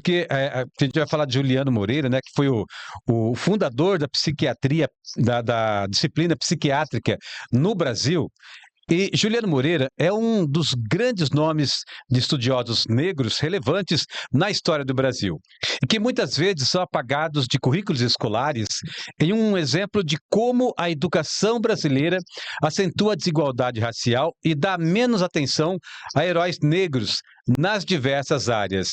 Porque a gente vai falar de Juliano Moreira, né, que foi o fundador da psiquiatria, da disciplina psiquiátrica no Brasil. E Juliano Moreira é um dos grandes nomes de estudiosos negros relevantes na história do Brasil, e que muitas vezes são apagados de currículos escolares em um exemplo de como a educação brasileira acentua a desigualdade racial e dá menos atenção a heróis negros nas diversas áreas.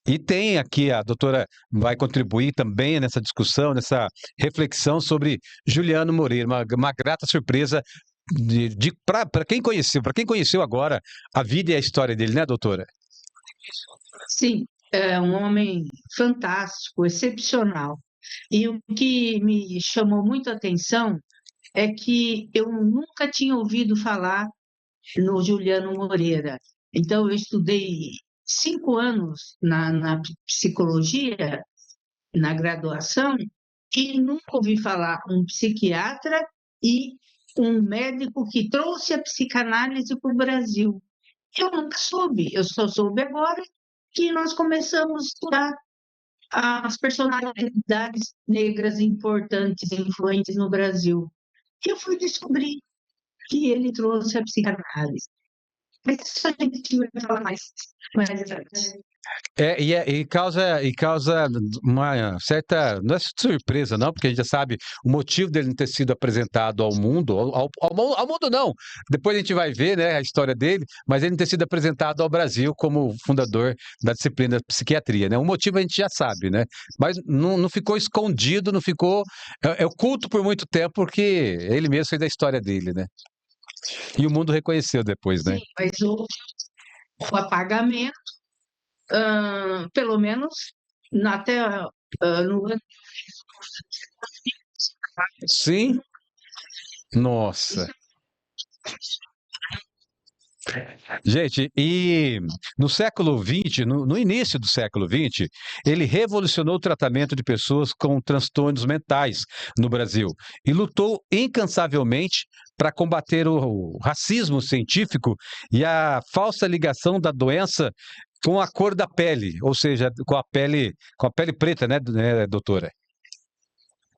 E tem aqui, a doutora vai contribuir também nessa discussão, nessa reflexão sobre Juliano Moreira, uma grata surpresa para quem conheceu agora a vida e a história dele, né, doutora? Sim, é um homem fantástico, excepcional. E o que me chamou muito a atenção é que eu nunca tinha ouvido falar no Juliano Moreira. Então, eu estudei 5 anos na psicologia, na graduação, e nunca ouvi falar um psiquiatra e um médico que trouxe a psicanálise para o Brasil. Eu nunca soube, eu só soube agora que nós começamos a estudar as personalidades negras importantes, influentes no Brasil. E eu fui descobrir que ele trouxe a psicanálise. Mas isso a gente vai falar mais adiante. E causa uma certa, não é surpresa não, porque a gente já sabe o motivo dele não ter sido apresentado ao mundo, ao mundo não, depois a gente vai ver, né, a história dele, mas ele não ter sido apresentado ao Brasil como fundador da disciplina de psiquiatria, né, o motivo a gente já sabe, né, mas não ficou escondido, não ficou, é oculto por muito tempo, porque ele mesmo fez a história dele, né, e o mundo reconheceu depois, né. Sim, mas houve o apagamento, pelo menos até no ano Sim, nossa. Gente, e no século XX, no início do século XX, ele revolucionou o tratamento de pessoas com transtornos mentais no Brasil e lutou incansavelmente para combater o racismo científico e a falsa ligação da doença com a cor da pele, ou seja, com a pele preta, né, doutora?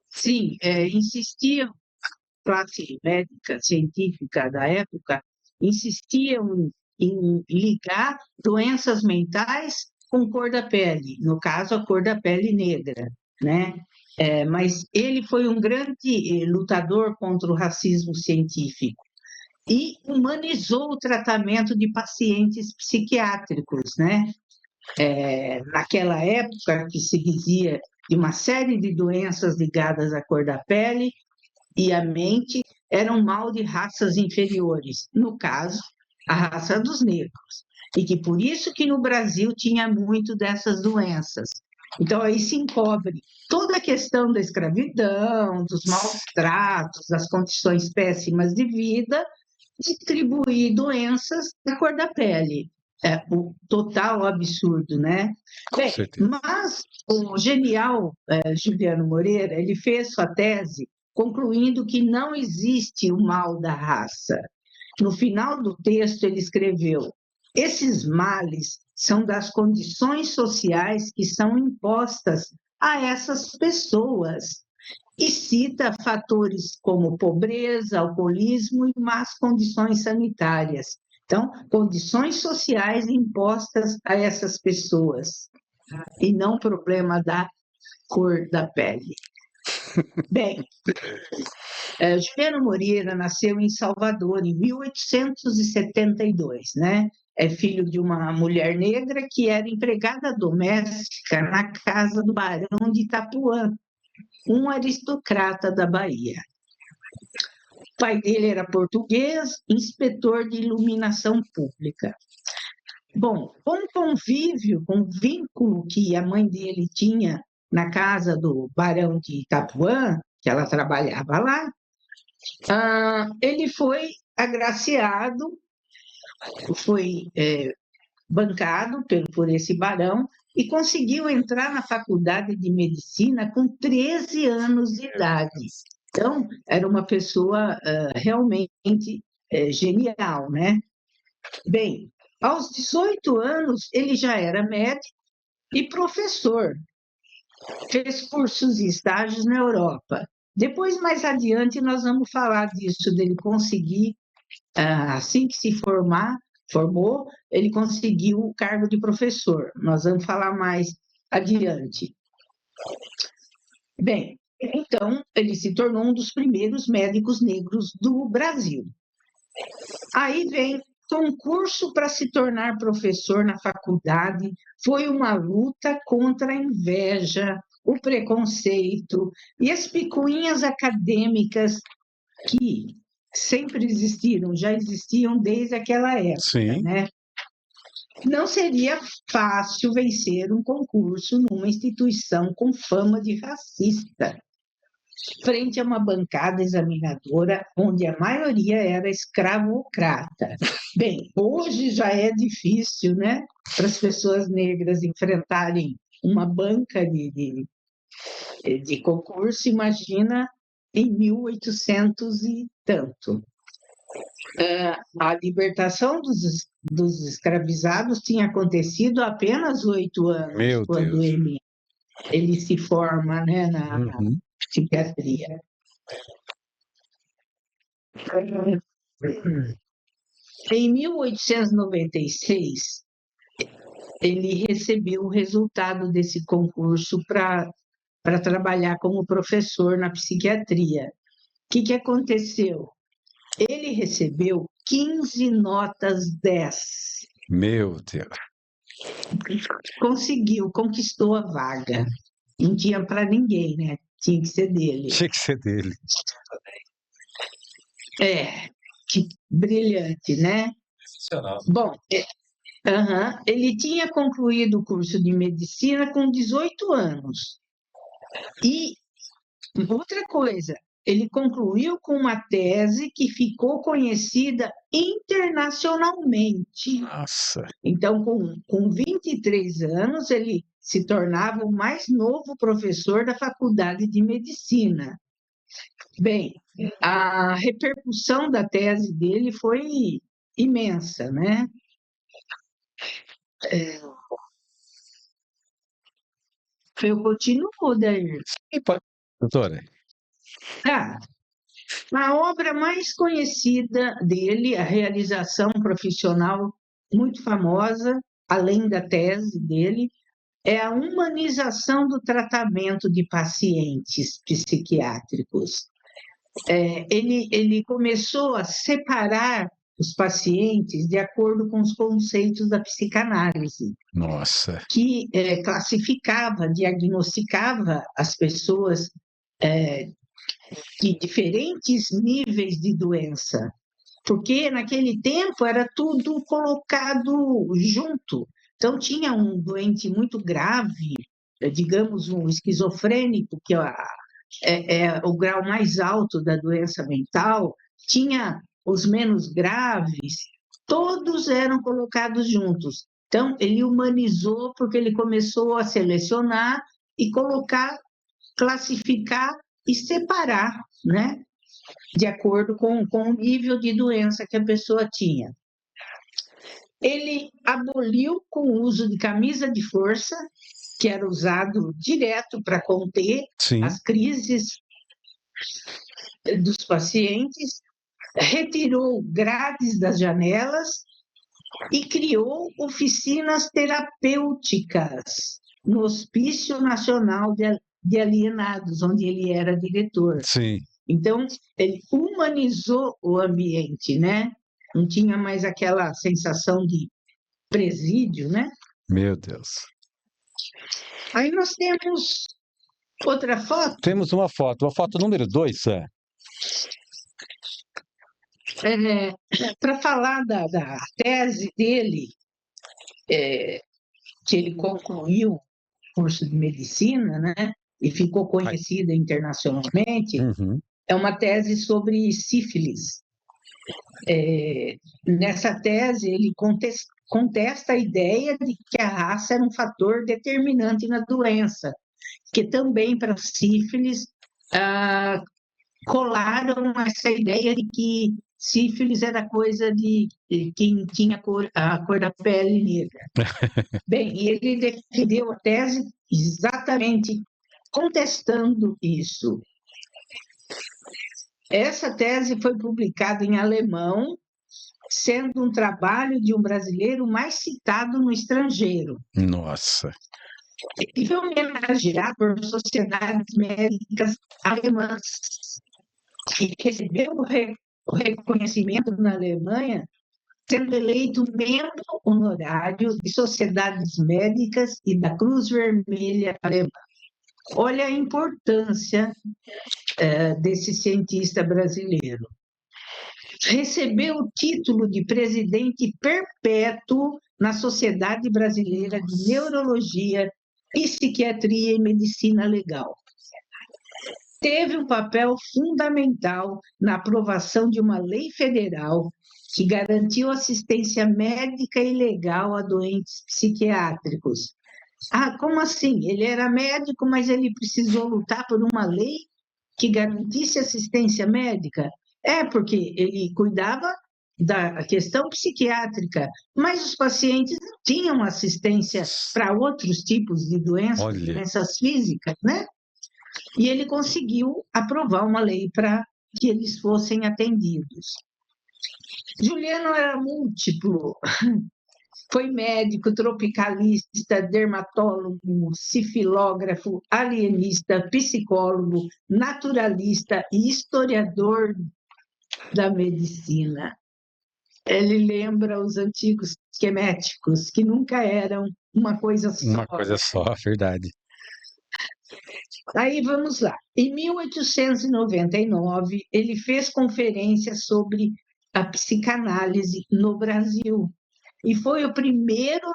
sim, insistia, a classe médica, científica da época, insistiam em ligar doenças mentais com cor da pele, no caso, a cor da pele negra, né? Mas ele foi um grande lutador contra o racismo científico e humanizou o tratamento de pacientes psiquiátricos, né? Naquela época que se dizia de uma série de doenças ligadas à cor da pele e à mente eram mal de raças inferiores, no caso, a raça dos negros. E que por isso que no Brasil tinha muito dessas doenças. Então aí se encobre toda a questão da escravidão, dos maus tratos, das condições péssimas de vida, distribuir doenças da cor da pele. É o total absurdo, né? Com Bem, certeza. mas o genial Juliano Moreira, ele fez sua tese concluindo que não existe o mal da raça. No final do texto, ele escreveu: esses males são das condições sociais que são impostas a essas pessoas. E cita fatores como pobreza, alcoolismo e más condições sanitárias. Então, condições sociais impostas a essas pessoas, e não problema da cor da pele. Bem, Juliano Moreira nasceu em Salvador em 1872, né? É filho de uma mulher negra que era empregada doméstica na casa do Barão de Itapuã, um aristocrata da Bahia. O pai dele era português, inspetor de iluminação pública. Bom, com o convívio, com o vínculo que a mãe dele tinha na casa do Barão de Itapuã, que ela trabalhava lá, ele foi agraciado, foi bancado por esse barão e conseguiu entrar na faculdade de medicina com 13 anos de idade. Então, era uma pessoa realmente genial, né? Bem, aos 18 anos, ele já era médico e professor. Fez cursos e estágios na Europa. Depois, mais adiante, nós vamos falar disso, dele conseguir, assim que se formou, ele conseguiu o cargo de professor. Nós vamos falar mais adiante. Bem, então, ele se tornou um dos primeiros médicos negros do Brasil. Aí vem concurso para se tornar professor na faculdade, foi uma luta contra a inveja, o preconceito e as picuinhas acadêmicas que sempre existiram, já existiam desde aquela época, Sim. né? Não seria fácil vencer um concurso numa instituição com fama de racista, frente a uma bancada examinadora onde a maioria era escravocrata. Bem, hoje já é difícil, né, para as pessoas negras enfrentarem uma banca de concurso, imagina em 1800 e tanto. A libertação dos escravizados tinha acontecido há apenas 8 anos, Meu quando Deus. ele se forma, né, na Uhum. psiquiatria. Em 1896, ele recebeu o resultado desse concurso para trabalhar como professor na psiquiatria. O que aconteceu? Ele recebeu 15 notas 10. Meu Deus. Conquistou a vaga. Não tinha para ninguém, né? Tinha que ser dele. Tinha que ser dele. Que brilhante, né? Bom, ele tinha concluído o curso de medicina com 18 anos. E outra coisa, ele concluiu com uma tese que ficou conhecida internacionalmente. Nossa. Então, com 23 anos, ele se tornava o mais novo professor da Faculdade de Medicina. Bem, a repercussão da tese dele foi imensa, né? Eu continuo, Dair. E pode, doutora? A obra mais conhecida dele, a realização profissional muito famosa, além da tese dele, é a humanização do tratamento de pacientes psiquiátricos. Ele começou a separar os pacientes de acordo com os conceitos da psicanálise. Nossa. Que classificava, diagnosticava as pessoas de diferentes níveis de doença, porque naquele tempo era tudo colocado junto. Então, tinha um doente muito grave, digamos, um esquizofrênico, que é o grau mais alto da doença mental, tinha os menos graves, todos eram colocados juntos. Então, ele humanizou porque ele começou a selecionar e colocar, classificar e separar, né? De acordo com o nível de doença que a pessoa tinha. Ele aboliu com o uso de camisa de força, que era usado direto para conter as crises dos pacientes, retirou grades das janelas e criou oficinas terapêuticas no Hospício Nacional de Alienados, onde ele era diretor. Sim. Então, ele humanizou o ambiente, né? Não tinha mais aquela sensação de presídio, né? Meu Deus. Aí nós temos outra foto. Temos uma foto número 2, para falar da tese dele, que ele concluiu o curso de medicina, né? E ficou conhecida internacionalmente, é uma tese sobre sífilis. Nessa tese, ele contesta a ideia de que a raça era um fator determinante na doença, que também para sífilis colaram essa ideia de que sífilis era coisa de quem tinha a cor da pele negra. Bem, e ele defendeu a tese exatamente contestando isso. Essa tese foi publicada em alemão, sendo um trabalho de um brasileiro mais citado no estrangeiro. Nossa. E foi homenageado por sociedades médicas alemãs, e recebeu o reconhecimento na Alemanha, sendo eleito membro honorário de sociedades médicas e da Cruz Vermelha Alemã. Olha a importância desse cientista brasileiro. Recebeu o título de presidente perpétuo na Sociedade Brasileira de Neurologia, Psiquiatria e Medicina Legal. Teve um papel fundamental na aprovação de uma lei federal que garantiu assistência médica e legal a doentes psiquiátricos. Ah, como assim? Ele era médico, mas ele precisou lutar por uma lei que garantisse assistência médica? É, porque ele cuidava da questão psiquiátrica, mas os pacientes não tinham assistência para outros tipos de doenças, Olha. doenças físicas, né? E ele conseguiu aprovar uma lei para que eles fossem atendidos. Juliano era múltiplo, foi médico, tropicalista, dermatólogo, sifilógrafo, alienista, psicólogo, naturalista e historiador da medicina. Ele lembra os antigos queméticos, que nunca eram uma coisa só. Uma coisa só, verdade. Aí vamos lá. Em 1899, ele fez conferência sobre a psicanálise no Brasil e foi o primeiro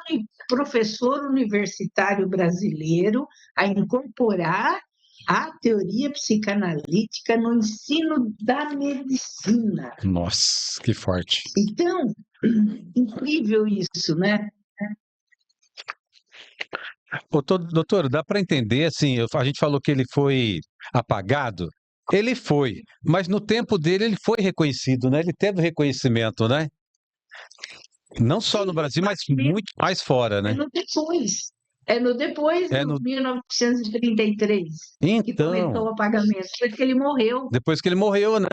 professor universitário brasileiro a incorporar a teoria psicanalítica no ensino da medicina. Nossa, que forte. Então, incrível isso, né? Doutor, dá para entender, assim, a gente falou que ele foi apagado. Ele foi, mas no tempo dele ele foi reconhecido, né? Ele teve reconhecimento, né? Não só no Brasil, mas muito mais fora, né? É no depois de 1933 que começou o apagamento, depois que ele morreu. Depois que ele morreu, né?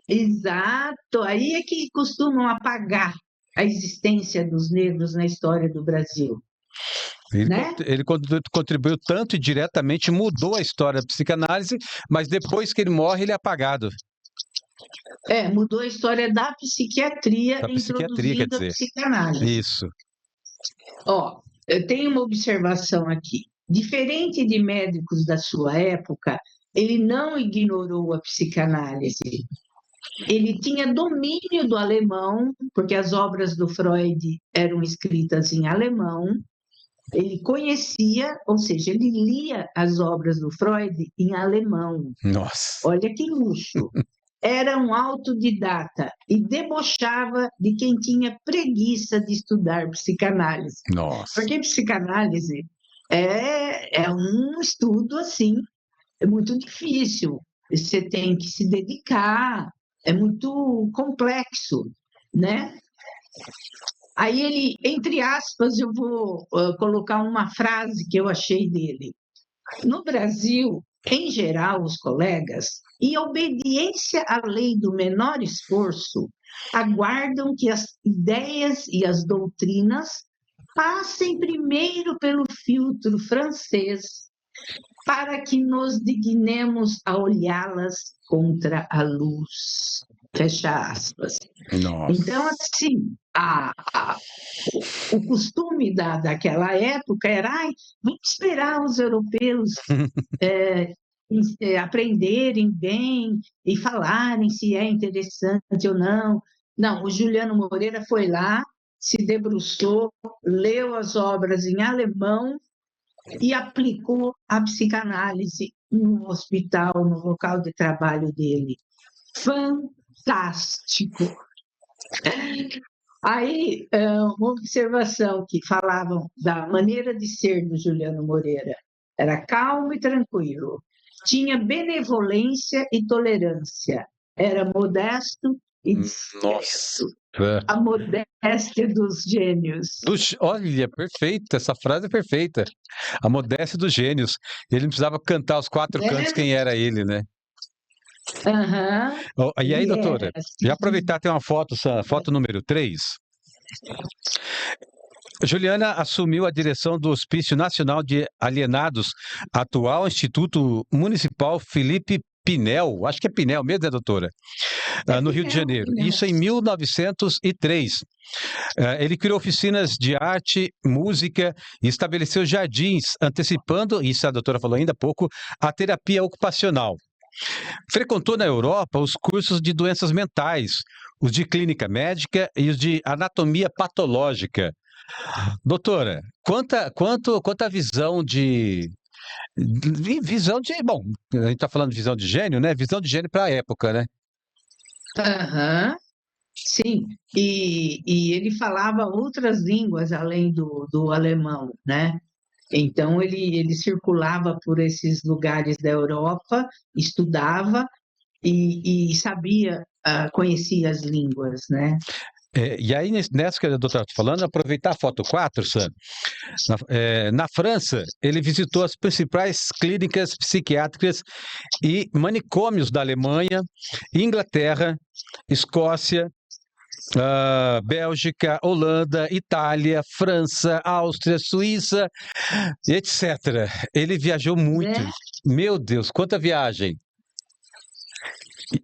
Exato, aí é que costumam apagar a existência dos negros na história do Brasil. Ele contribuiu tanto e diretamente mudou a história da psicanálise, mas depois que ele morre, ele é apagado. Mudou a história da psiquiatria, introduzindo a psicanálise. Isso. Ó, eu tenho uma observação aqui. Diferente de médicos da sua época, ele não ignorou a psicanálise. Ele tinha domínio do alemão, porque as obras do Freud eram escritas em alemão. Ele conhecia, ou seja, ele lia as obras do Freud em alemão. Nossa. Olha que luxo. Era um autodidata e debochava de quem tinha preguiça de estudar psicanálise. Nossa. Porque psicanálise é um estudo, assim, é muito difícil. Você tem que se dedicar, é muito complexo, né? Aí ele, entre aspas, eu vou colocar uma frase que eu achei dele. No Brasil, em geral, os colegas, em obediência à lei do menor esforço, aguardam que as ideias e as doutrinas passem primeiro pelo filtro francês, para que nos dignemos a olhá-las contra a luz. Fecha aspas. Nossa. Então, assim, o costume daquela época era, vamos esperar os europeus aprenderem bem e falarem se é interessante ou não. Não, o Juliano Moreira foi lá, se debruçou, leu as obras em alemão e aplicou a psicanálise no hospital, no local de trabalho dele. Fantástico! Aí, uma observação que falavam da maneira de ser do Juliano Moreira. Era calmo e tranquilo, tinha benevolência e tolerância, era modesto e Nossa. discreto. A modéstia dos gênios. Olha, perfeita, essa frase é perfeita. A modéstia dos gênios. Ele não precisava cantar os quatro cantos Né? quem era ele, né? Aham, E aí, ele doutora, era já assim. aproveitar tem uma foto, essa foto número 3. Juliana assumiu a direção do Hospício Nacional de Alienados, atual Instituto Municipal Felipe Pinel, acho que é Pinel mesmo, né, doutora? É No Rio de Pinel, Janeiro. Pinel. Isso em 1903. Ele criou oficinas de arte, música e estabeleceu jardins, antecipando, isso a doutora falou ainda há pouco, a terapia ocupacional. Frequentou na Europa os cursos de doenças mentais, os de clínica médica e os de anatomia patológica. Doutora, quanta visão bom, a gente está falando de visão de gênio, né? Visão de gênio para a época, né? Aham, sim. E ele falava outras línguas além do alemão, né? Então, ele circulava por esses lugares da Europa, estudava e sabia, conhecia as línguas, né? E aí, nessa que a doutora está falando, aproveitar a foto 4, Sam. Na França, ele visitou as principais clínicas psiquiátricas e manicômios da Alemanha, Inglaterra, Escócia, Bélgica, Holanda, Itália, França, Áustria, Suíça, etc. Ele viajou muito. Né? Meu Deus, quanta viagem!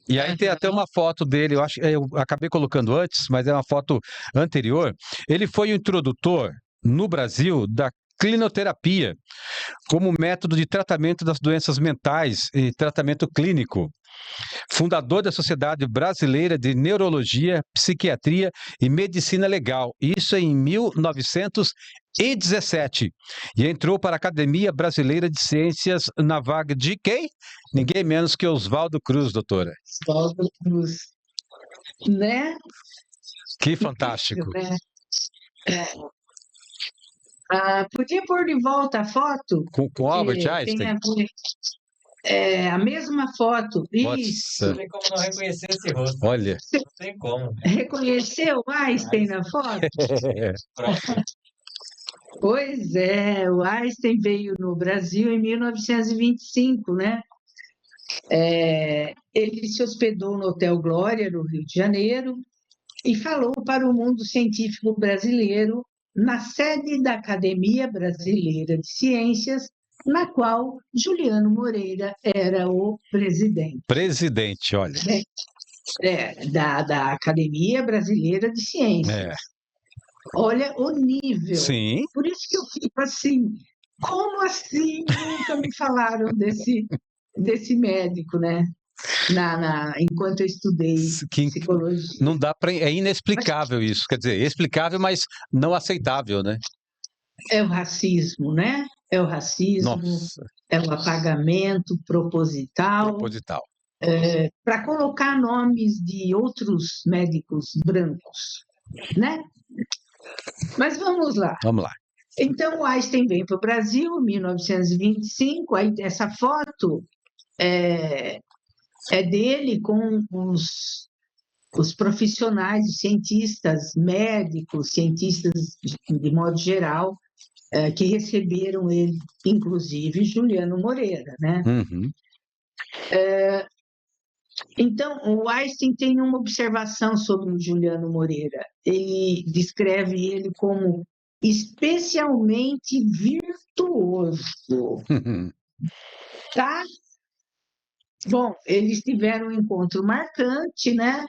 E aí tem até uma foto dele, eu acabei colocando antes, mas é uma foto anterior. Ele foi o introdutor no Brasil da clinoterapia como método de tratamento das doenças mentais e tratamento clínico. Fundador da Sociedade Brasileira de Neurologia, Psiquiatria e Medicina Legal. Isso em 1917. E entrou para a Academia Brasileira de Ciências na vaga de quem? Ninguém menos que Oswaldo Cruz, doutora. Oswaldo Cruz, né? Que Incrível, fantástico. né? Podia pôr de volta a foto, Com Albert porque tem Einstein? a mesma foto. Isso. Nossa. Não tem como não reconhecer esse rosto. Olha. Não tem como. Reconheceu o Einstein na foto? Pois é, o Einstein veio no Brasil em 1925, né? Ele se hospedou no Hotel Glória, no Rio de Janeiro, e falou para o mundo científico brasileiro na sede da Academia Brasileira de Ciências, na qual Juliano Moreira era o presidente. Presidente, olha. Da Academia Brasileira de Ciências. Olha o nível. Sim. Por isso que eu fico assim, como assim nunca me falaram desse médico, né? Enquanto eu estudei psicologia. Não dá para. É inexplicável isso. Quer dizer, explicável, mas não aceitável, né? É o racismo, né? É o racismo, Nossa. É o apagamento proposital. Para colocar nomes de outros médicos brancos, né? Mas vamos lá. Vamos lá. Então, o Einstein vem para o Brasil em 1925, aí essa foto é dele com os profissionais, os cientistas, médicos, cientistas de modo geral, que receberam ele, inclusive Juliano Moreira, né? Uhum. Então, o Einstein tem uma observação sobre o Juliano Moreira. Ele descreve ele como especialmente virtuoso. Tá? Bom, eles tiveram um encontro marcante, né?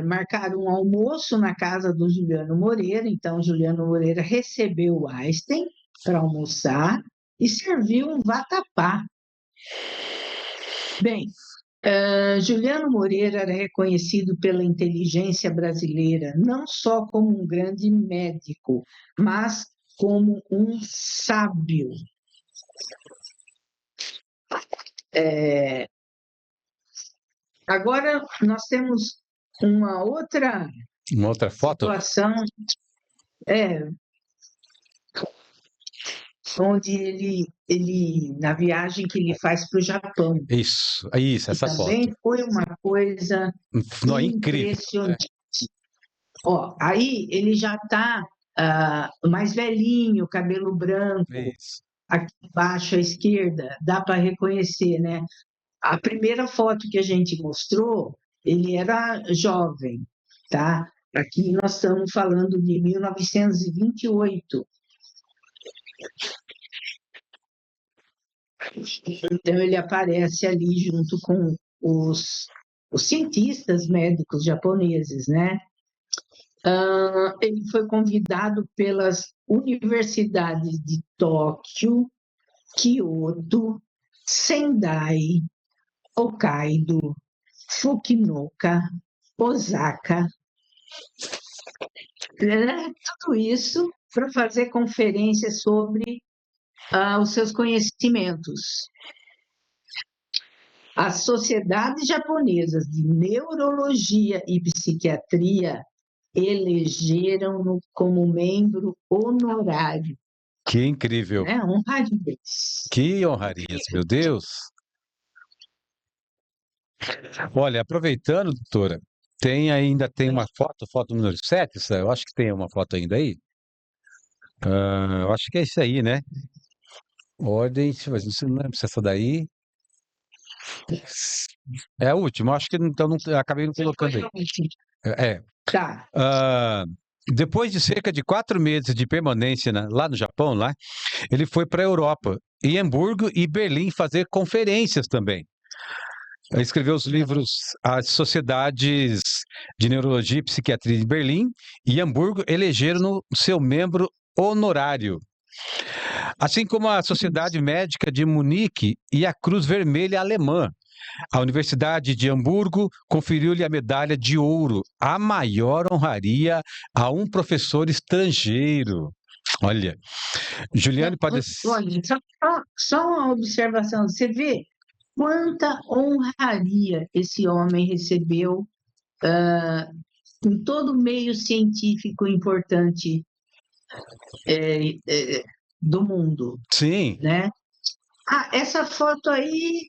Marcaram um almoço na casa do Juliano Moreira. Então, Juliano Moreira recebeu o Einstein para almoçar e serviu um vatapá. Bem, Juliano Moreira era reconhecido pela inteligência brasileira não só como um grande médico, mas como um sábio. Agora, nós temos uma outra foto? Situação. onde na viagem que ele faz para o Japão, Isso, que essa foto. também foi uma coisa Não, é incrível. impressionante. Ó, aí ele já está mais velhinho, cabelo branco, Isso. aqui embaixo à esquerda, dá para reconhecer, né? A primeira foto que a gente mostrou, ele era jovem, tá? Aqui nós estamos falando de 1928. Então, ele aparece ali junto com os cientistas médicos japoneses, né? Ele foi convidado pelas universidades de Tóquio, Kyoto, Sendai, Hokkaido, Fukuoka, Osaka, né? Tudo isso para fazer conferências sobre os seus conhecimentos. As sociedades japonesas de neurologia e psiquiatria elegeram-no como membro honorário, Que incrível. né? Honrarias. Que honrarias, meu Deus. Olha, aproveitando, doutora, ainda tem uma foto número 7, eu acho que tem uma foto ainda aí. Eu acho que é isso aí, né? Ordem, mas não lembro se é essa daí. É a última, acho que então acabei não colocando aí. É. Tá. Depois de cerca de 4 meses de permanência lá no Japão, ele foi para a Europa, em Hamburgo e Berlim, fazer conferências também. Ele escreveu os livros As Sociedades de Neurologia e Psiquiatria de Berlim e Hamburgo elegeram-no seu membro honorário. Assim como a Sociedade Médica de Munique e a Cruz Vermelha Alemã. A Universidade de Hamburgo conferiu-lhe a medalha de ouro, a maior honraria a um professor estrangeiro. Olha, Juliane padeceu. Olha, só uma observação. Você vê quanta honraria esse homem recebeu em todo o meio científico importante do mundo, Sim, né? Essa foto aí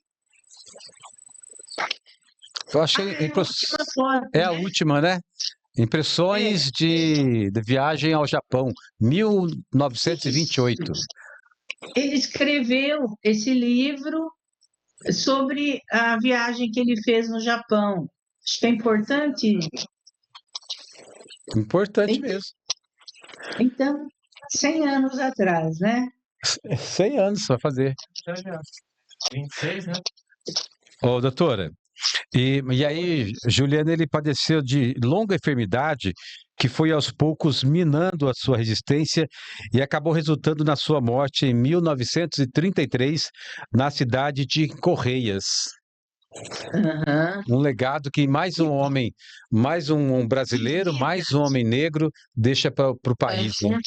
eu achei. é a última foto, É a né? última, né? Impressões de viagem ao Japão, 1928. Ele escreveu esse livro sobre a viagem que ele fez no Japão. Acho que é importante. Importante mesmo. Então, 100 anos atrás, né? 100 anos vai fazer. 26, né? Ô, doutora, e aí, Juliano, ele padeceu de longa enfermidade que foi aos poucos minando a sua resistência e acabou resultando na sua morte em 1933, na cidade de Correias. Uhum. Um legado que mais um homem, mais um brasileiro, mais um homem negro deixa para o país, né?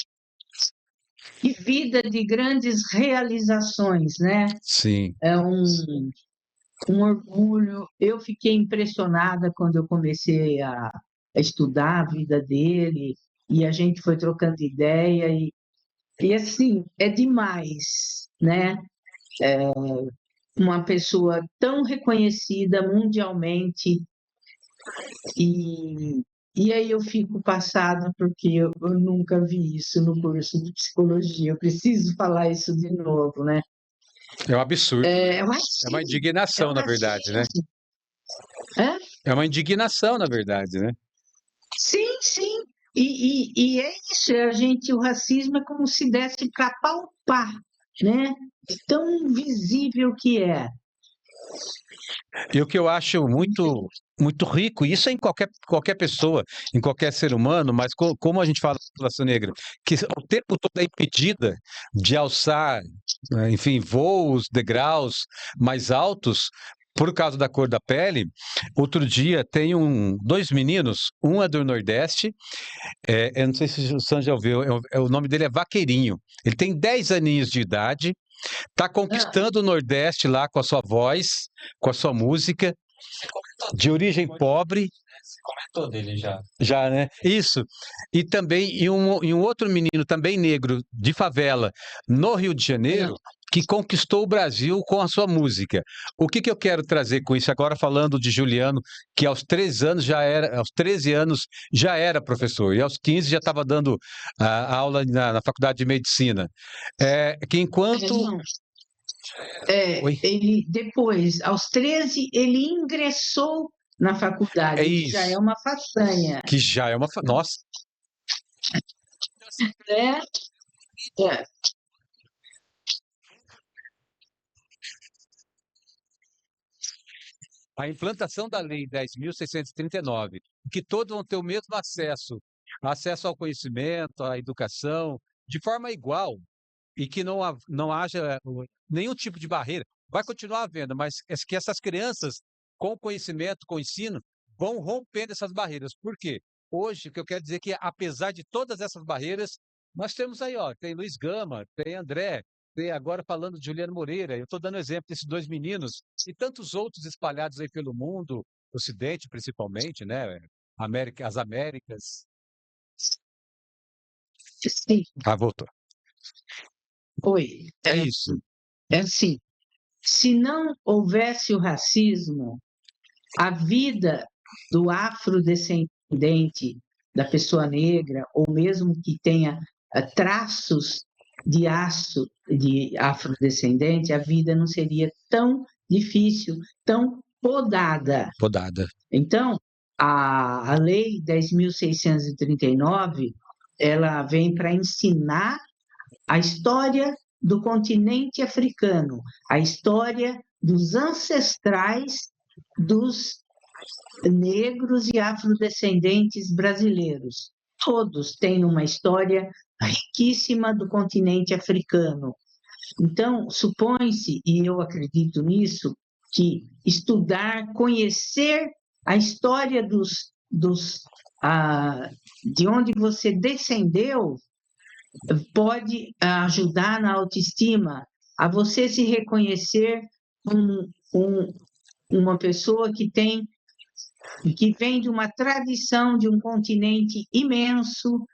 E vida de grandes realizações, né? Sim. É um orgulho. Eu fiquei impressionada quando eu comecei a estudar a vida dele e a gente foi trocando ideia e assim, é demais, né? Uma pessoa tão reconhecida mundialmente e aí eu fico passada porque eu nunca vi isso no curso de psicologia. Eu preciso falar isso de novo, né? É um absurdo. É uma indignação, na verdade, né? Hã? É uma indignação, na verdade, né? Sim, sim. E é isso, o racismo é como se desse para palpar, né? Tão visível que é. E o que eu acho muito, muito rico, isso é em qualquer pessoa, em qualquer ser humano, mas como a gente fala da população negra, que o tempo todo é impedida de alçar, né, enfim, voos, degraus mais altos, por causa da cor da pele. Outro dia tem dois meninos, um é do Nordeste, eu não sei se o Sam já ouviu, o nome dele é Vaqueirinho. Ele tem 10 aninhos de idade, está conquistando o Nordeste lá com a sua voz, com a sua música, de origem pobre, Comentou dele já. Já, né? Isso. E também e um outro menino, também negro, de favela, no Rio de Janeiro, que conquistou o Brasil com a sua música. O que que eu quero trazer com isso agora, falando de Juliano, que aos 13 anos aos 13 anos já era professor, e aos 15 já estava dando aula na Faculdade de Medicina. Que enquanto. Não, Oi? ele depois, aos 13, ele ingressou na faculdade, É o que já é isso. uma façanha, Que já é uma. Nossa, né? É, a implantação da Lei 10.639, que todos vão ter o mesmo acesso ao conhecimento, à educação, de forma igual, e que não haja nenhum tipo de barreira. Vai continuar havendo, mas é que essas crianças, com conhecimento, com ensino, vão rompendo essas barreiras. Por quê? Hoje, o que eu quero dizer é que, apesar de todas essas barreiras, nós temos aí, ó, tem Luiz Gama, tem André, tem agora falando de Juliano Moreira, eu estou dando exemplo desses dois meninos, e tantos outros espalhados aí pelo mundo, Ocidente principalmente, né? As Américas. sim, Voltou. oi. É isso. É assim, se não houvesse o racismo, a vida do afrodescendente, da pessoa negra, ou mesmo que tenha traços de afrodescendente, a vida não seria tão difícil, tão podada. Podada. Então, a Lei 10.639, ela vem para ensinar a história do continente africano, a história dos ancestrais dos negros e afrodescendentes brasileiros. Todos têm uma história riquíssima do continente africano. Então, supõe-se, e eu acredito nisso, que estudar, conhecer a história de onde você descendeu pode ajudar na autoestima, a você se reconhecer como uma pessoa que vem de uma tradição de um continente imenso,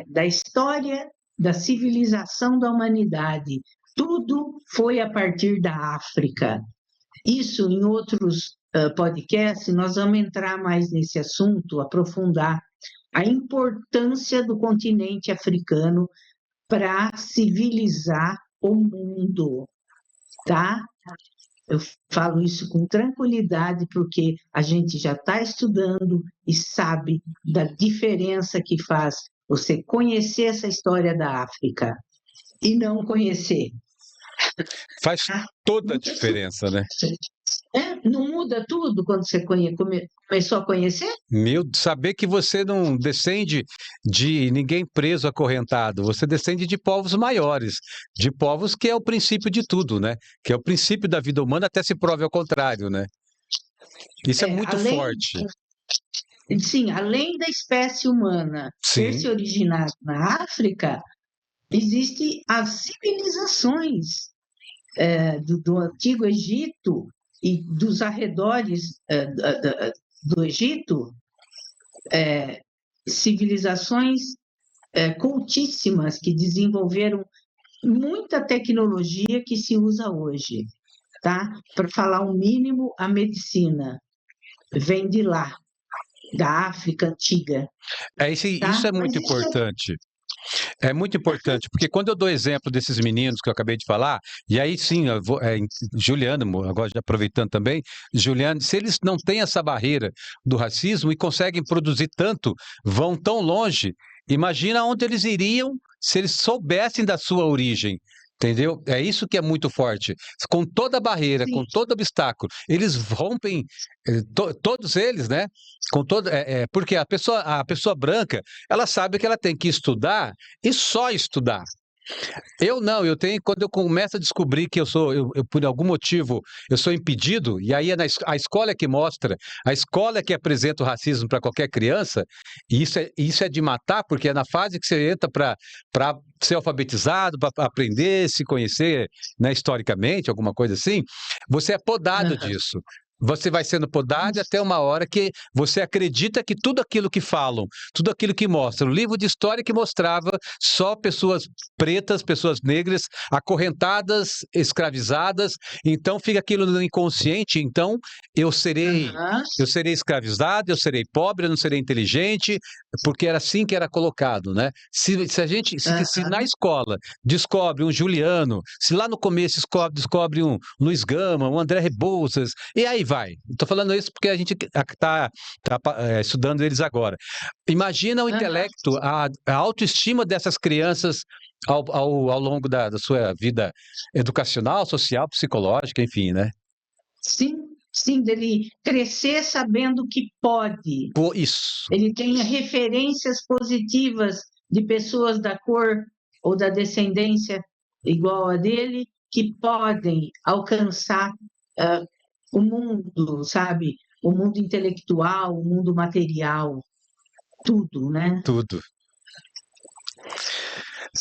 da história da civilização da humanidade. Tudo foi a partir da África. Isso, em outros podcasts, nós vamos entrar mais nesse assunto, aprofundar a importância do continente africano para civilizar o mundo, tá? Eu falo isso com tranquilidade porque a gente já está estudando e sabe da diferença que faz você conhecer essa história da África e não conhecer. Faz toda a diferença, né? Não muda tudo quando você começou a conhecer? Saber que você não descende de ninguém preso, acorrentado, você descende de povos maiores, de povos que é o princípio de tudo, né? Que é o princípio da vida humana, até se prove ao contrário, né? Isso é muito forte. Sim, além da espécie humana ter se originado na África, existem as civilizações do Antigo Egito e dos arredores do Egito, civilizações cultíssimas que desenvolveram muita tecnologia que se usa hoje, tá? Para falar o mínimo, a medicina vem de lá, da África antiga. Isso é muito importante. É muito importante, porque quando eu dou exemplo desses meninos que eu acabei de falar, e aí sim, Juliano, agora já aproveitando também, Juliano, se eles não têm essa barreira do racismo e conseguem produzir tanto, vão tão longe, imagina onde eles iriam se eles soubessem da sua origem. Entendeu? É isso que é muito forte. Com toda a barreira, com todo obstáculo, eles rompem, todos eles, né? Porque a pessoa branca, ela sabe que ela tem que estudar e só estudar. Eu não, quando eu começo a descobrir que por algum motivo, eu sou impedido, e aí a escola é que mostra, a escola é que apresenta o racismo para qualquer criança, e isso é de matar, porque é na fase que você entra para ser alfabetizado, para aprender, se conhecer, né, historicamente, alguma coisa assim, você é podado disso. Você vai sendo podado até uma hora que você acredita que tudo aquilo que falam, tudo aquilo que mostram, o livro de história que mostrava só pessoas pretas, pessoas negras, acorrentadas, escravizadas, então fica aquilo no inconsciente, então eu serei Aham. escravizado, eu serei pobre, eu não serei inteligente, porque era assim que era colocado, né? Se a gente, se na Aham. escola descobre um Juliano, se lá no começo descobre um Luiz Gama, um André Rebouças, e aí vai. Estou falando isso porque a gente está estudando eles agora. Imagina o Aham. intelecto, a autoestima dessas crianças ao longo da sua vida educacional, social, psicológica, enfim, né? Sim, sim, dele crescer sabendo que pode. Isso, Ele tenha referências positivas de pessoas da cor ou da descendência igual a dele, que podem alcançar ah, o mundo, sabe? O mundo intelectual, o mundo material, tudo, né? tudo.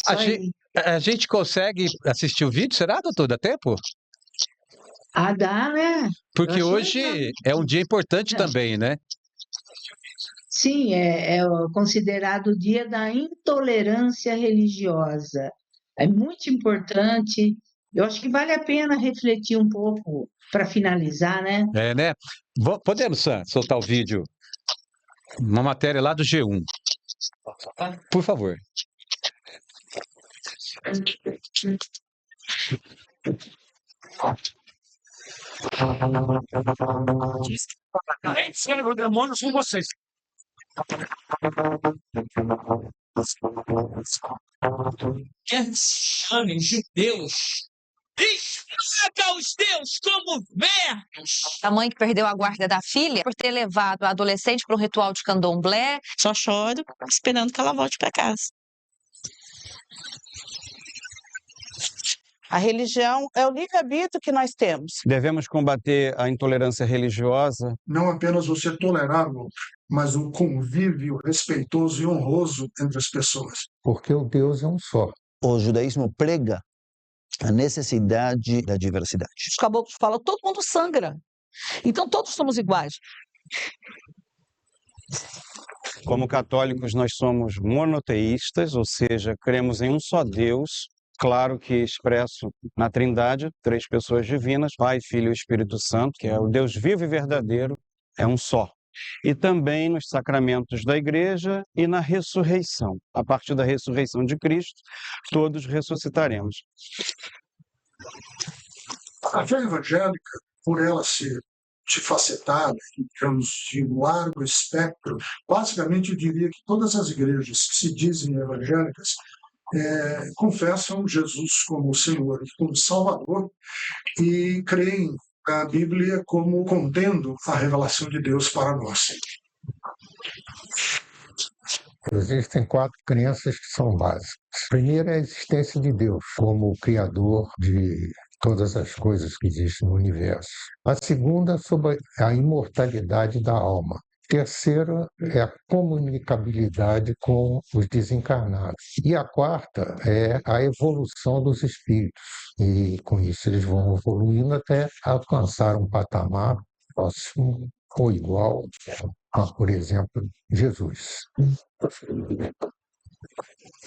A Isso gente, aí. a gente consegue assistir o vídeo, será, doutor? Dá tempo? Ah, dá, né? Eu Porque acho legal. hoje é um dia importante também, né? Sim, é o considerado o Dia da Intolerância Religiosa. É muito importante. Eu acho que vale a pena refletir um pouco para finalizar, né? É, né? Podemos, Sam, soltar o vídeo. Uma matéria lá do G1. Por favor. O demônio são vocês. Quer chamem de Deus. Esmaga os deus como vermes. A mãe que perdeu a guarda da filha por ter levado a adolescente para um ritual de candomblé. Só choro esperando que ela volte para casa. A religião é o livre-arbítrio que nós temos. Devemos combater a intolerância religiosa. Não apenas você tolerar o outro, mas um convívio respeitoso e honroso entre as pessoas. Porque o Deus é um só. O judaísmo prega a necessidade da diversidade. Os caboclos falam, todo mundo sangra. Então todos somos iguais. Como católicos, nós somos monoteístas, ou seja, cremos em um só Deus, claro que expresso na Trindade, 3 pessoas divinas, Pai, Filho e Espírito Santo, que é o Deus vivo e verdadeiro, é um só. E também nos sacramentos da Igreja e na ressurreição. A partir da ressurreição de Cristo, todos ressuscitaremos. A fé evangélica, por ela ser multifacetada, digamos, de um largo espectro, basicamente eu diria que todas as igrejas que se dizem evangélicas confessam Jesus como Senhor e como Salvador e creem a Bíblia como contendo a revelação de Deus para nós. Existem 4 crenças que são básicas. A primeira é a existência de Deus como o Criador de todas as coisas que existem no universo. A segunda, sobre a imortalidade da alma. A terceira é a comunicabilidade com os desencarnados. E a quarta é a evolução dos espíritos. E com isso eles vão evoluindo até alcançar um patamar próximo ou igual a, por exemplo, Jesus.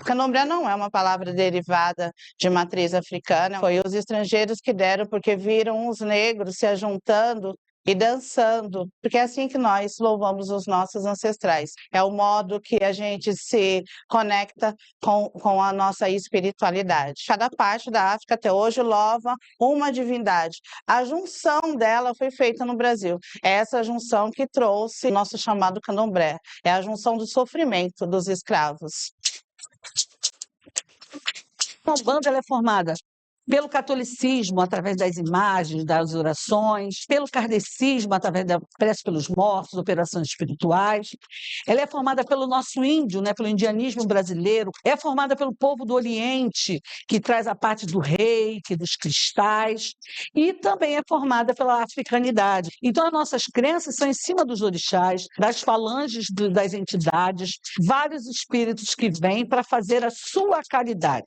Candomblé não é uma palavra derivada de matriz africana. Foi os estrangeiros que deram porque viram os negros se ajuntando e dançando, porque é assim que nós louvamos os nossos ancestrais. É o modo que a gente se conecta com a nossa espiritualidade. Cada parte da África até hoje louva uma divindade. A junção dela foi feita no Brasil. É essa junção que trouxe o nosso chamado candomblé. É a junção do sofrimento dos escravos. A Umbanda ela é formada pelo catolicismo, através das imagens, das orações, pelo kardecismo, através da prece pelos mortos, operações espirituais. Ela é formada pelo nosso índio, né, pelo indianismo brasileiro. É formada pelo povo do Oriente, que traz a parte do reiki, dos cristais. E também é formada pela africanidade. Então, as nossas crenças são em cima dos orixás, das falanges das entidades, vários espíritos que vêm para fazer a sua caridade.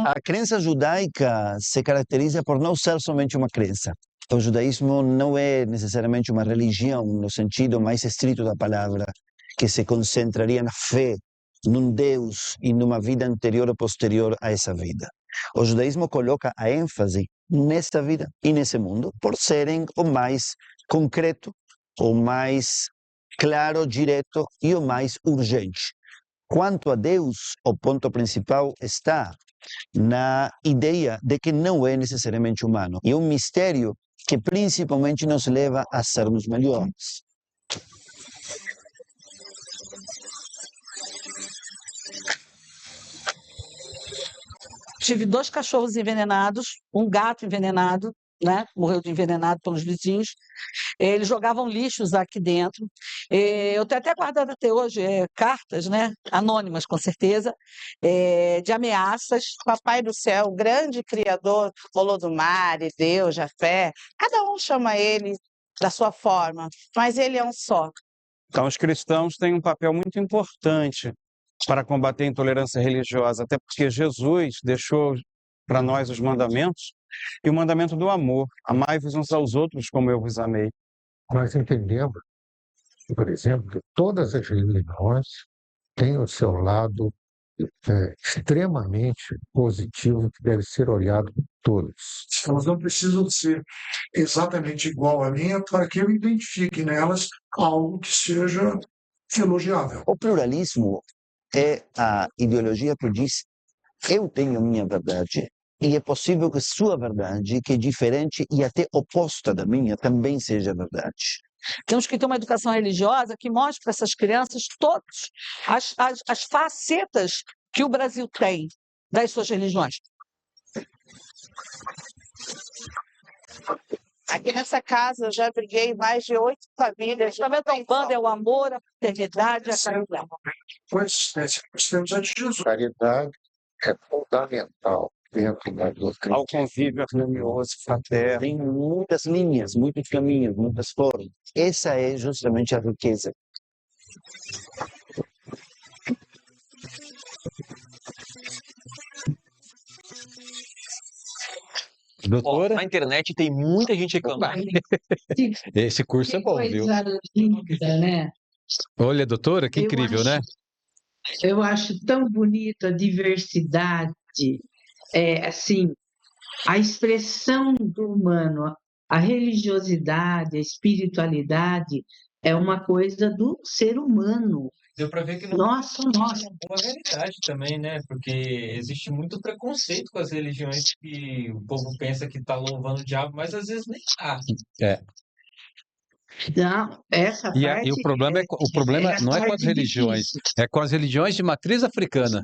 A crença judaica se caracteriza por não ser somente uma crença. O judaísmo não é necessariamente uma religião no sentido mais estrito da palavra, que se concentraria na fé num Deus e numa vida anterior ou posterior a essa vida. O judaísmo coloca a ênfase nessa vida e nesse mundo por serem o mais concreto, o mais claro, direto e o mais urgente. Quanto a Deus, o ponto principal está na ideia de que não é necessariamente humano. E é um mistério que principalmente nos leva a sermos melhores. Tive 2 cachorros envenenados, um gato envenenado, né? Morreu de envenenado pelos vizinhos. Eles jogavam lixos aqui dentro. Eu tenho até guardado até hoje cartas, né? Anônimas, com certeza, de ameaças. Papai do céu, o grande criador, Olodumare, Deus, Jafé, cada um chama ele da sua forma, mas ele é um só. Então, os cristãos têm um papel muito importante para combater a intolerância religiosa, até porque Jesus deixou para nós os mandamentos e o mandamento do amor. Amai-vos uns aos outros como eu vos amei. Nós entendemos, por exemplo, que todas as religiões têm o seu lado extremamente positivo que deve ser olhado por todos. Elas não precisam ser exatamente igual à minha para que eu identifique nelas algo que seja elogiável. O pluralismo é a ideologia que diz: eu tenho minha verdade e é possível que sua verdade, que é diferente e até oposta da minha, também seja verdade. Temos que ter uma educação religiosa que mostre para essas crianças todas as facetas que o Brasil tem das suas religiões. Aqui nessa casa eu já abriguei mais de 8 famílias. O fundamento da Umbanda é o amor, a fraternidade e a caridade. Pois, nós temos a de Jesus. Caridade é fundamental dentro da doutrina. Ao convívio harmonioso, fraterno. Tem muitas linhas, muitos caminhos, muitas formas. Essa é justamente a riqueza. Doutora, Na internet tem muita gente reclamando. esse curso é bom, viu? Coisa linda, né? Olha, doutora, que Eu incrível, acho- né? Eu acho tão bonito a diversidade, assim, a expressão do humano, a religiosidade, a espiritualidade é uma coisa do ser humano. Deu pra ver que não Nossa, é nossa. uma boa realidade também, né? Porque existe muito preconceito com as religiões que o povo pensa que tá louvando o diabo, mas às vezes nem tá. É. Não, essa E parte o problema, o problema a não é com as parte religiões, difícil. é com as religiões de matriz africana.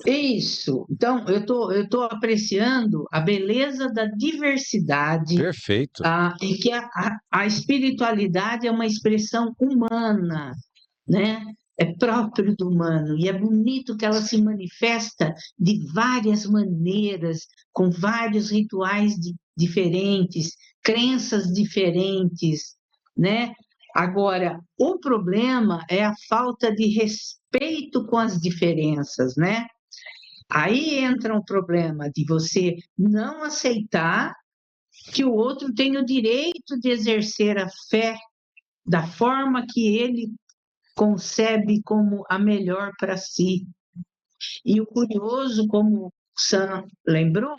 Isso. Então, eu tô apreciando a beleza da diversidade, Perfeito. e que a espiritualidade é uma expressão humana, né? É próprio do humano e é bonito que ela se manifesta de várias maneiras, com vários rituais diferentes, crenças diferentes, né? Agora, o problema é a falta de respeito com as diferenças, né? Aí entra o problema de você não aceitar que o outro tem o direito de exercer a fé da forma que ele concebe como a melhor para si. E o curioso, como o Sam lembrou,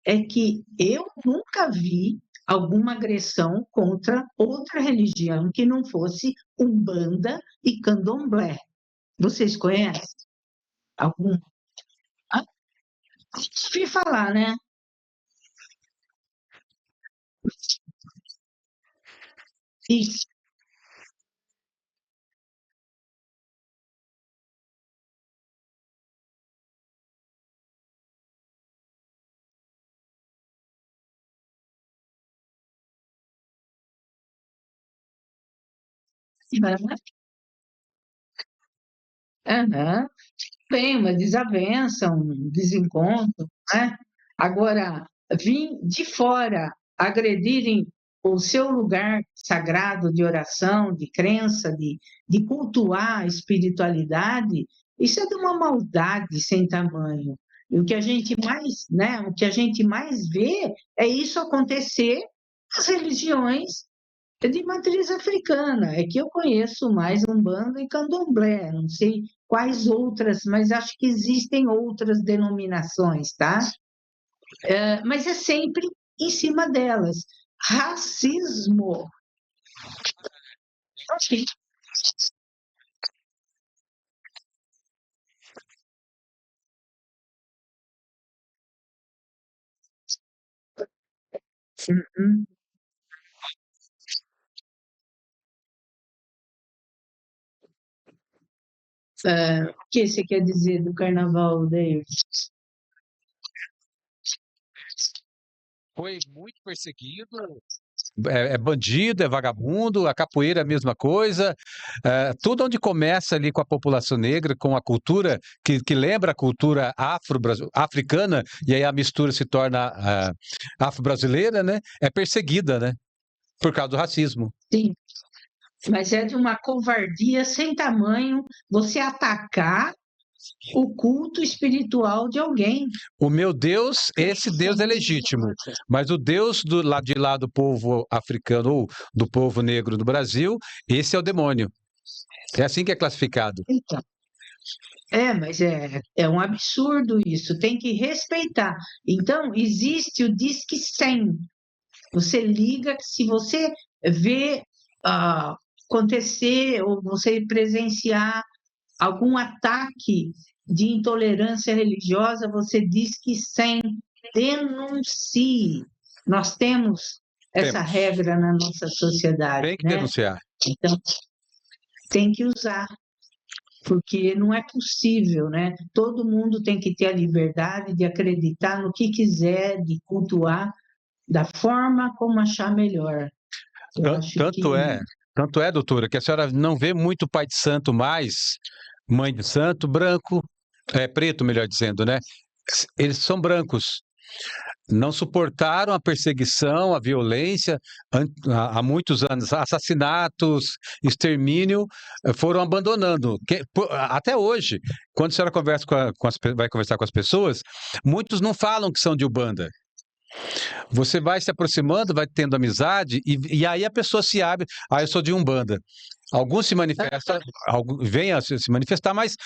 é que eu nunca vi alguma agressão contra outra religião que não fosse Umbanda e Candomblé. Vocês conhecem algum? Fui falar, né? Isso. Aham. Tem uma desavença, um desencontro, né? Agora, vir de fora agredirem o seu lugar sagrado de oração, de crença, de cultuar a espiritualidade, isso é de uma maldade sem tamanho. E o que a gente mais, né, o que a gente mais vê é isso acontecer nas religiões de matriz africana. É que eu conheço mais Umbanda e Candomblé, não sei quais outras, mas acho que existem outras denominações, tá? Mas é sempre em cima delas. Racismo. Ok. Uhum. O que você quer dizer do carnaval, David? Foi muito perseguido. É bandido, é vagabundo, a capoeira é a mesma coisa. Tudo onde começa ali com a população negra, com a cultura que lembra a cultura africana, e aí a mistura se torna afro-brasileira, né? É perseguida, né? Por causa do racismo. Sim. Mas é de uma covardia sem tamanho você atacar o culto espiritual de alguém. O meu Deus, esse Deus é legítimo, mas o Deus de lá do povo africano ou do povo negro do Brasil, esse é o demônio. É assim que é classificado. Então, mas é um absurdo isso, tem que respeitar. Então, existe o Disque 100. Você liga, se você vê acontecer ou você presenciar algum ataque de intolerância religiosa, você diz que 100, denuncie. Nós temos essa regra na nossa sociedade. Tem que né? denunciar. Então, tem que usar, porque não é possível, né? Todo mundo tem que ter a liberdade de acreditar no que quiser, de cultuar da forma como achar melhor. Tanto é, doutora, que a senhora não vê muito pai de santo mais, mãe de santo, branco, preto, melhor dizendo, né? Eles são brancos. Não suportaram a perseguição, a violência, há muitos anos, assassinatos, extermínio, foram abandonando. Até hoje, quando a senhora vai conversar com as pessoas, muitos não falam que são de Umbanda. Você vai se aproximando, vai tendo amizade, e aí a pessoa se abre. Eu sou de Umbanda. Alguns se manifestam, vêm a se manifestar, mas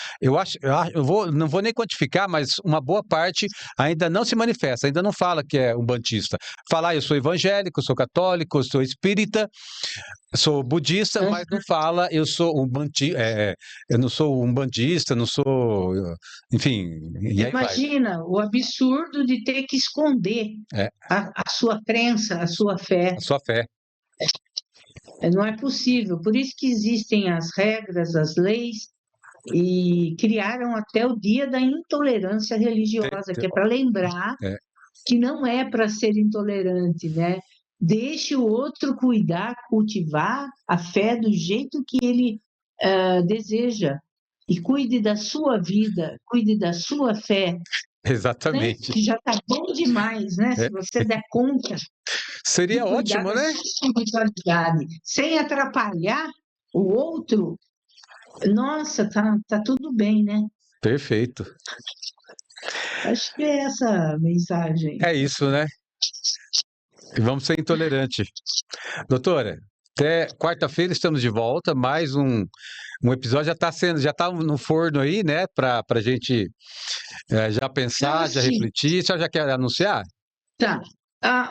não vou nem quantificar, mas uma boa parte ainda não se manifesta, ainda não fala que é umbandista. Fala, eu sou evangélico, sou católico, sou espírita, sou budista, mas não fala, eu não sou umbandista, não sou, enfim. E aí Imagina o absurdo de ter que esconder a sua crença, a sua fé. A sua fé. Não é possível. Por isso que existem as regras, as leis, e criaram até o Dia da Intolerância Religiosa, que é para lembrar que não é para ser intolerante, né? Deixe o outro cuidar, cultivar a fé do jeito que ele deseja. E cuide da sua vida, cuide da sua fé. Exatamente. Né? Que já está bom demais, né? Se você der conta. Seria ótimo, né? Espiritualidade, sem atrapalhar o outro, nossa, tá tudo bem, né? Perfeito. Acho que é essa a mensagem. É isso, né? Vamos ser intolerantes. Doutora, até quarta-feira estamos de volta, mais um episódio já está no forno aí, né? Para a gente já pensar, já refletir. A senhora já quer anunciar? Tá.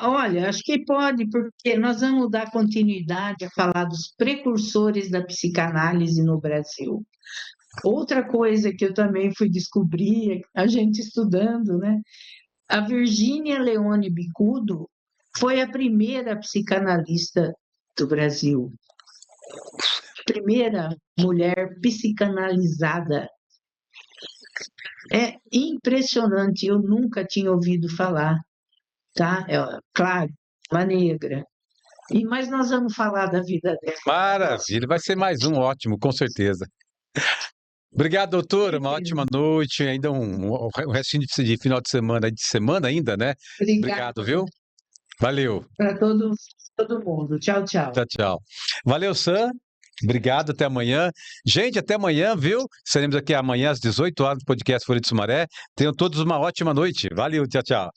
Olha, acho que pode, porque nós vamos dar continuidade a falar dos precursores da psicanálise no Brasil. Outra coisa que eu também fui descobrir, a gente estudando, né? A Virgínia Leone Bicudo foi a primeira psicanalista do Brasil. Primeira mulher psicanalizada. É impressionante, eu nunca tinha ouvido falar. Tá? Claro, uma negra. Mas nós vamos falar da vida dela. Maravilha, vai ser mais um ótimo, com certeza. Obrigado, doutora, uma ótima noite, ainda um restinho de final de semana ainda, né? Obrigado, viu? Valeu. Para todo mundo. Tchau, tchau. Tchau, tchau. Valeu, Sam. Obrigado, até amanhã. Gente, até amanhã, viu? Estaremos aqui amanhã às 18 horas do podcast Folha de Sumaré. Tenham todos uma ótima noite. Valeu, tchau, tchau.